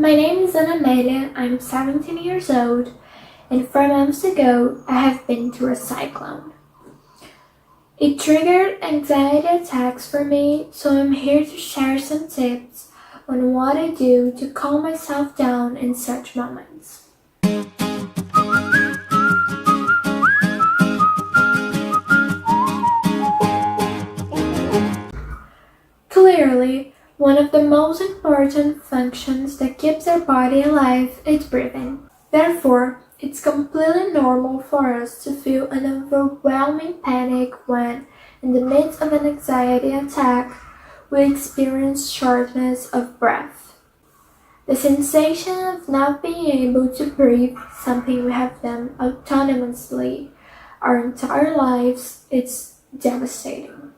My name is Ana Amélia, I'm 17 years old, and 4 months ago I have been through a cyclone. It triggered anxiety attacks for me, so I'm here to share some tips on what I do to calm myself down in such moments. Clearly, one of the most important functions that keeps our body alive is breathing. Therefore, it's completely normal for us to feel an overwhelming panic when, in the midst of an anxiety attack, we experience shortness of breath. The sensation of not being able to breathe, something we have done autonomously our entire lives, it's devastating.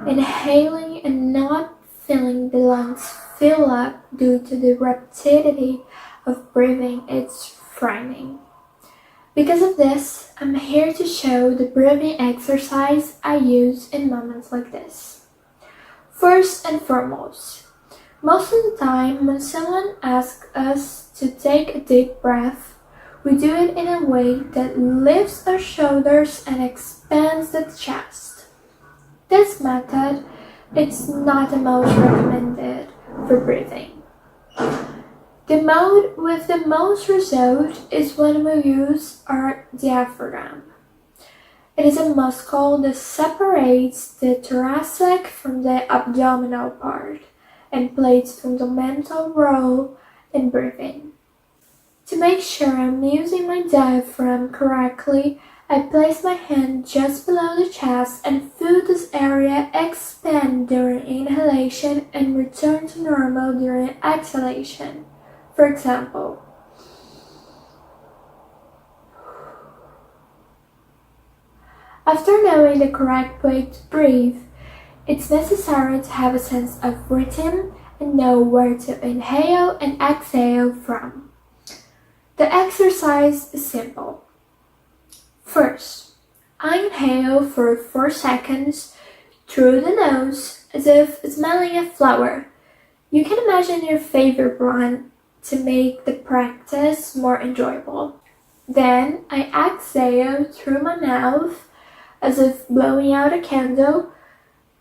Inhaling and not feeling the lungs fill up due to the rapidity of breathing is frightening. Because of this, I'm here to show the breathing exercise I use in moments like this. First and foremost, most of the time when someone asks us to take a deep breath, we do it in a way that lifts our shoulders and expands the chest. This method is not the most recommended for breathing. The mode with the most result is when we use our diaphragm. It is a muscle that separates the thoracic from the abdominal part and plays a fundamental role in breathing. To make sure I'm using my diaphragm correctly, I place my hand just below the chest and feel this area expand during inhalation and return to normal during exhalation. For example, after knowing the correct way to breathe, it's necessary to have a sense of rhythm and know where to inhale and exhale from. The exercise is simple. First, I inhale for 4 seconds through the nose as if smelling a flower. You can imagine your favorite one to make the practice more enjoyable. Then I exhale through my mouth as if blowing out a candle.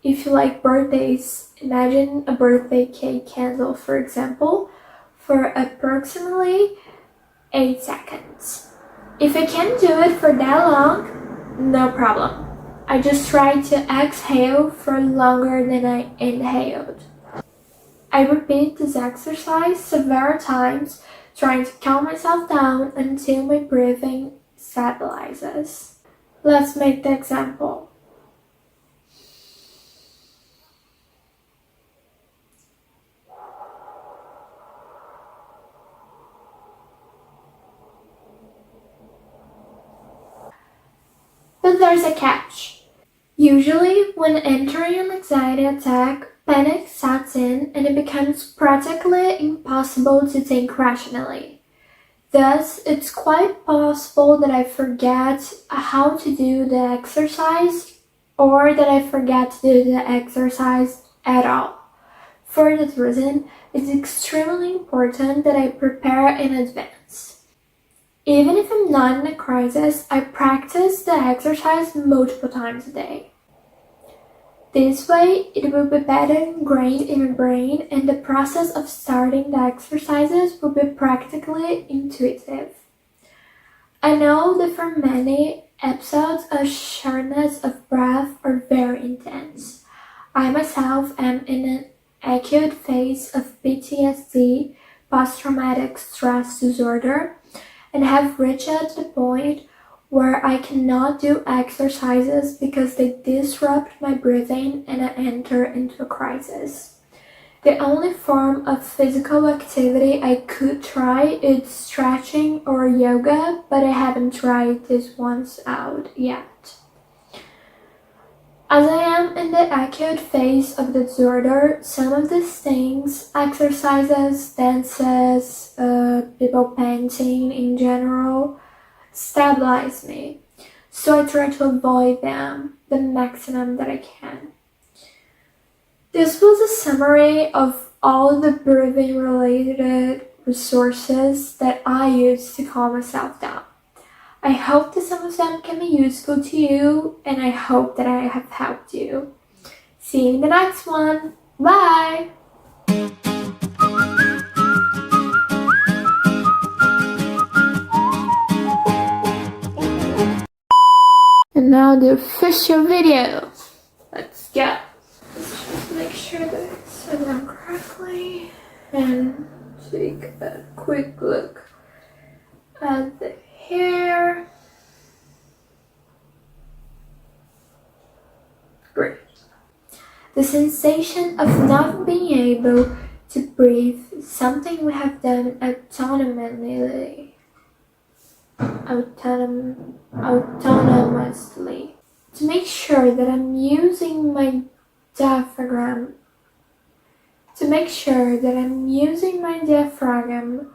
If you like birthdays, imagine a birthday cake candle, for example, for approximately 8 seconds. If I can't do it for that long, no problem. I just try to exhale for longer than I inhaled. I repeat this exercise several times, trying to calm myself down until my breathing stabilizes. Let's make the example. But there's a catch. Usually, when entering an anxiety attack, panic sets in and it becomes practically impossible to think rationally. Thus, it's quite possible that I forget how to do the exercise or that I forget to do the exercise at all. For this reason, it's extremely important that I prepare in advance. Even if I'm not in a crisis, I practice the exercise multiple times a day. This way, it will be better ingrained in my brain and the process of starting the exercises will be practically intuitive. I know that for many, episodes of shortness of breath are very intense. I myself am in an acute phase of PTSD, post-traumatic stress disorder, and have reached the point where I cannot do exercises because they disrupt my breathing and I enter into a crisis. The only form of physical activity I could try is stretching or yoga, but I haven't tried this ones out yet. As I am in the acute phase of the disorder, some of these things, exercises, dances, people painting in general, stabilize me. So I try to avoid them the maximum that I can. This was a summary of all the breathing related resources that I use to calm myself down. I hope that some of them can be useful to you, and I hope that I have helped you. See you in the next one. Bye! And now the official video. Let's go. Let's just make sure that it's set down correctly and take a quick look at the hair. Great. The sensation of not being able to breathe is something we have done autonomously. To make sure that I'm using my diaphragm. To make sure that I'm using my diaphragm.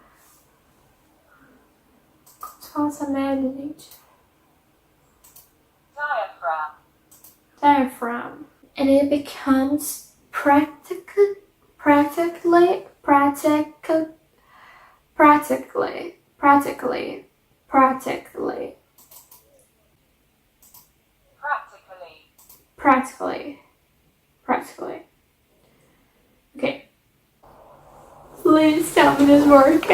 Diaphragm. And it becomes practically Okay. Please tell me this worked.